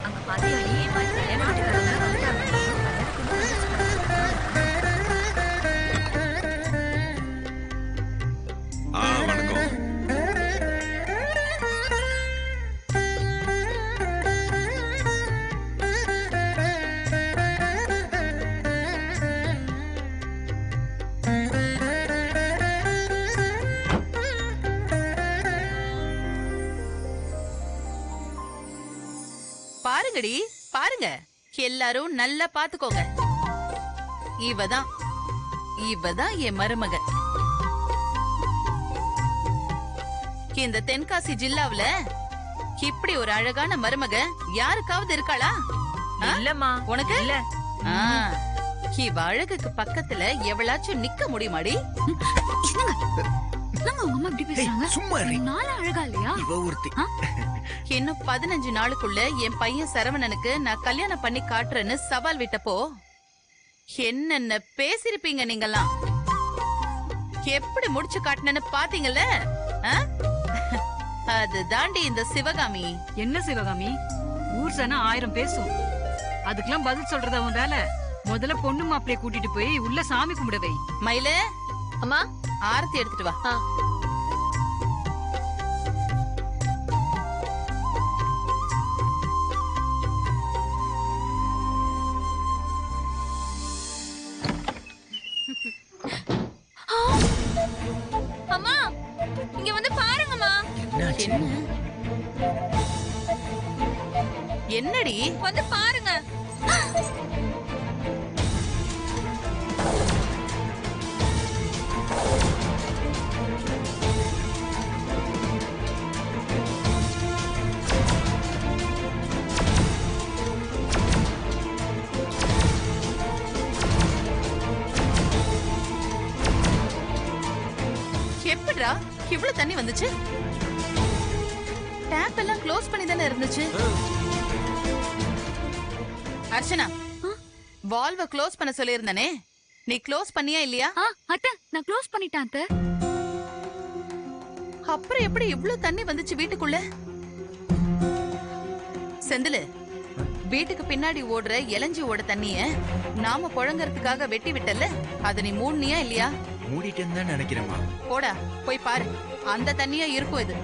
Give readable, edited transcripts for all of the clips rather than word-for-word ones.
அங்க பாத்தியாடி கல்யாண வீட்டுக்காரங்க வந்துட்டாங்க. வணக்கம். பாருங்கடி பாருங்க, எல்லாரும் நல்லா பாத்துக்கோங்க. இவதான் இவதான் என் மருமக. இந்த தென்காசி ஜில்லாவுல இப்படி ஒரு அழகான மருமக யாருக்காவது இருக்காளா? இல்லம்மா. உனக்கு இல்ல. இவ அழகுக்கு பக்கத்துல எவளாச்சும் நிக்க முடியுமாடி? இன்னும் 15 நாளுக்குள்ள என் பையன் சரவணனுக்கு நான் கல்யாணம் பண்ணி காட்டுறேன்னு சவால் விட்டப்போ என்னென்ன பேசிருப்பீங்க நீங்கெல்லாம். எப்படி முடிச்சு காட்டினு பாத்தீங்கல்ல? அது தாண்டி இந்த சிவகாமி. என்ன சிவகாமி? ஊர் சனா 1000 பேசும். அதுக்கெல்லாம் பதில் சொல்றது அவன் வேலை. முதல்ல பொண்ணு மாப்பிளைய கூட்டிட்டு போய் உள்ள சாமி கும்பிடவை. மயில அம்மா, ஆரத்தி எடுத்துட்டு வா. அம்மா இங்க வந்து பாருங்கம்மா. என்னடி? வந்து பாருங்க. எப்படிடா இவ்வளவு தண்ணி வந்துச்சு? டேப் எல்லாம் க்ளோஸ் பண்ணி தானே இருந்துச்சு. அர்ச்சனா, வால்வ க்ளோஸ் பண்ண சொல்லியிருந்தானே, நீ க்ளோஸ் பண்ணியா இல்லையா? அத்தை, நான் க்ளோஸ் பண்ணிட்டேன் அத்தை. அப்புறம் எப்படி இவ்வளவு தண்ணி வந்துச்சு வீட்டுக்குள்ள? செந்திலு, வீட்டுக்கு பின்னாடி ஓடுற இளஞ்சி ஓட தண்ணிய நாம புழங்கறதுக்காக வெட்டி விட்டல, அத நீ மூடினியா இல்லையா? மூடிட்டேன்னு தான் நினைக்கிறேம்மா. போடா போய் பாரு, அந்த தண்ணியா இருக்கும் இது.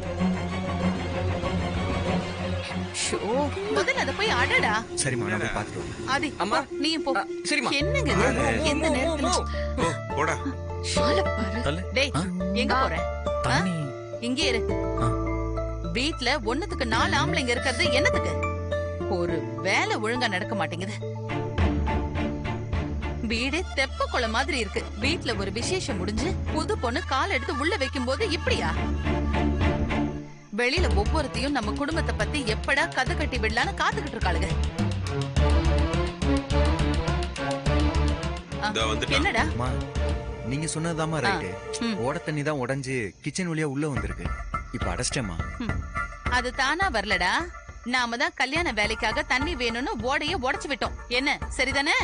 முதல்ல அத போய் அடடா. சரிம்மா, நான் போய் பாத்துட்டு வரேன். ஆதி, அம்மா நீ போ. சரிம்மா. என்னங்க இது? எந்த நேரத்துல? போடா. டேய், எங்க போற? இங்கே இரு. வீட்ல ஒண்ணுத்துக்கு 4 ஆம்பளைங்க இருக்கிறது என்னத்துக்கு? ஒரு வேலை ஒழுங்கா நடக்க மாட்டேங்குது. வீடு தெப்ப குள மாதிரி இருக்கு. வீட்ல ஒரு விசேஷம் முடிஞ்சு புது பொண்ணு கால் எடுத்து உள்ள வைக்கும் போது இப்படியா? வெளியில ஒவ்வொருத்தையும் நம்ம குடும்பத்தை பத்தி எப்படா கதை கட்டி விடலான்னு காத்துக்கிட்டு இருக்காளுங்க. என்னடா? நீங்க சொன்னதாமா ரைட்டு. ஓட தண்ணி தான் உடைஞ்சு கிச்சன் வழியா உள்ள வந்திருக்கு. இப்ப அடைச்சிட்டேமா. அது தானா வரலடா. நாம தான் கல்யாண வேலைக்காக தண்ணி வேணும்னு ஓடைய உடைச்சு விட்டோம். என்ன சரிதானே?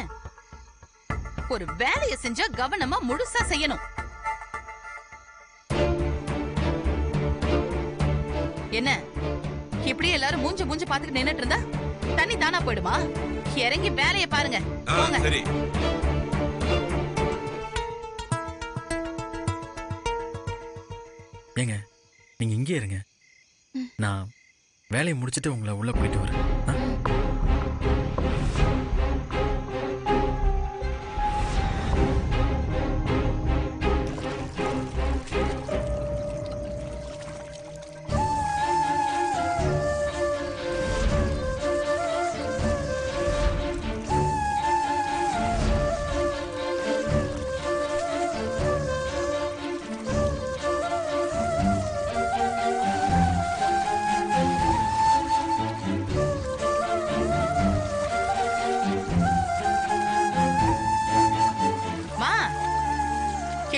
ஒரு வேலைய செஞ்சா கவனமா முழுசா செய்யணும். என்ன இப்படி எல்லாரும் மூஞ்ச மூஞ்ச பாத்துட்டு நின்னுட்டு இருந்தா தண்ணி தானா போயிடுமா? இறங்கி வேலைய பாருங்க. சரி. ஏங்க, நீங்க இங்கே இருங்க. நான் வேலையை முடிச்சிட்டு உங்களை உள்ள போயிட்டு வரேன்.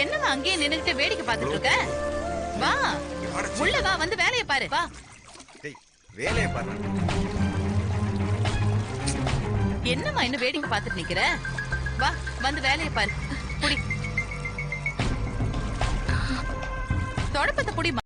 என்னமா அங்கேயே நின்னுகிட்டு வேடிக்கை பார்த்துட்டு இருக்க? வா உள்ள வா, வந்து வேலைய பாரு. வா. டேய், வேலைய பாரு. என்னமா இன்னும் வேடிக்கை பார்த்துட்டு நிக்கிற? வா வந்து வேலைய பாரு. புடி தொடப்பத்தை புடி.